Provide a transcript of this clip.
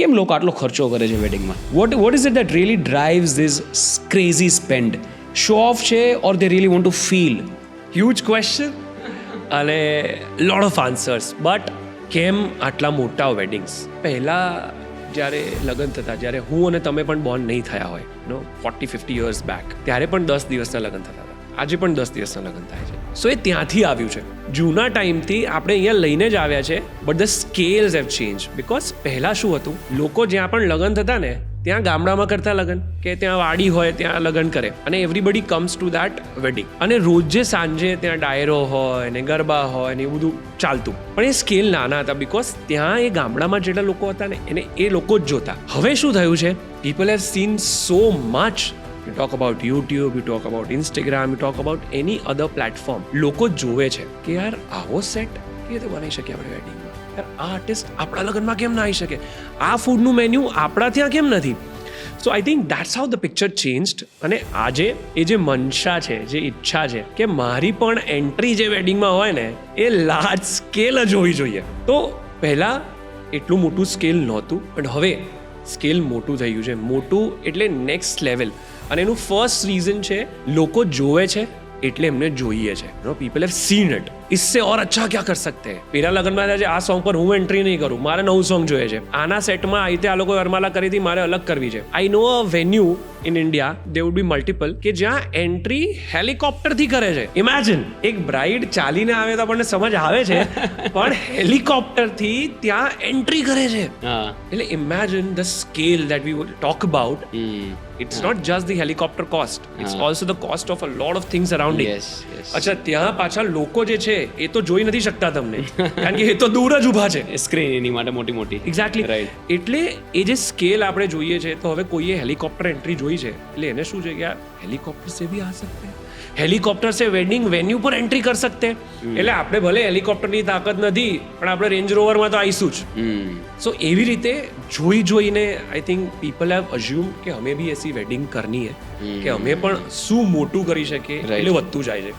કેમ લોકો આટલો ખર્ચો કરે છે વેડિંગમાં? What is it that really drives this crazy spend? Show off છે or they really want to feel? Huge question અને લોટ ઓફ આન્સર્સ. બટ કેમ આટલા મોટા વેડિંગ્સ? પહેલાં જ્યારે લગ્ન થતા, જ્યારે હું અને તમે પણ બોર્ન નહીં થયા હોય, 40-50 years બેક, ત્યારે પણ 10 દિવસના લગ્ન થતા હતા. આજે પણ 10 દિવસના લગ્ન થાય છે. સો એ ત્યાંથી આવ્યું છે. જૂના ટાઈમથી આપણે અહીંયા લઈને જ આવ્યા છે. But the scales have change. Because પહેલાં શું હતું, લોકો જ્યાં પણ લગ્ન થતા ને ત્યાં ગામડામાં કરતા લગ્ન, કે ત્યાં વાડી હોય ત્યાં લગ્ન કરે, અને everybody comes to that wedding. અને રોજે સાંજે ત્યાં ડાયરો હોય ને ગરબા હોય ને એવું બધું ચાલતું. પણ એ સ્કેલ નાના હતા, બિકોઝ ત્યાં એ ગામડામાં જેટલા લોકો હતા ને એને એ લોકો જ જોતા. હવે શું થયું છે, people have seen so much. You talk about YouTube, you talk about Instagram, you talk about any other platform. લોકો જોવે છે કે યાર આવો સેટ કેવી રીતે બનાવી શકીએ આપણે વેડિંગમાં, યાર આ આર્ટિસ્ટ આપણા લગ્નમાં કેમ ના આવી શકે, આ ફૂડનું મેન્યુ આપણા ત્યાં કેમ નથી. So I think that's how the picture changed. અને આજે એ જે મનસા છે, જે ઈચ્છા છે કે મારી પણ એન્ટ્રી જે વેડિંગમાં હોય ને એ લાર્જ સ્કેલ જ હોવી જોઈએ. તો પહેલાં એટલું મોટું સ્કેલ નહોતું, પણ હવે સ્કેલ મોટું થઈ ગયું છે. મોટું એટલે નેક્સ્ટ લેવલ. અને એનું ફર્સ્ટ રીઝન છે લોકો જોવે છે એટલે એમને જોઈએ છે. People have seen it. इससे और अच्छा क्या कर सकते हैं? પેલા લગ્નમાં થાય છે આ સોંગ પર હું એન્ટ્રી નહીં કરું, મારે નવું સોંગ જોઈએ છે. આના સેટમાં આ રીતે આ લોકો વરમાલા કરી હતી, મારે અલગ કરવી છે. I know a venue in India, they would be multiple, કે જ્યાં એન્ટ્રી હેલિકોપ્ટરથી કરે છે. ઇમેજિન, એક બ્રાઇડ ચાલીને આવે તો આપણને સમજ આવે છે, પણ હેલિકોપ્ટરથી ત્યાં એન્ટ્રી કરે છે. એટલે imagine the scale that we talk about. It's not just the helicopter cost. It's also the cost of a lot of things surrounding. Yes. અચ્છા, ત્યાં પાછા લોકો જે છે એ તો જોઈ નથી શકતા તમને, કારણ કે એ તો દૂર જ ઊભા છે. સ્ક્રીન એની માટે મોટી. એક્ઝેક્ટલી. Right. એટલે એ જે સ્કેલ આપણે જોઈએ છે, તો હવે કોઈએ હેલિકોપ્ટર એન્ટ્રી જોઈ છે એટલે એને શું છે કે યાર હેલિકોપ્ટર સે ભી આ સકતે, હેલિકોપ્ટર સે વેડિંગ વેન્યુ પર એન્ટ્રી કરી શકતે. એટલે આપણે ભલે હેલિકોપ્ટરની તાકાત નથી, પણ આપણે રેન્જ રોવરમાં તો આવીશું જ. સો એવી રીતે જોઈને I think people have assume કે અમે બી એસી વેડિંગ કરની હે, કે અમે પણ શું મોટું કરી શકીએ. એટલે વધતું જાય છે.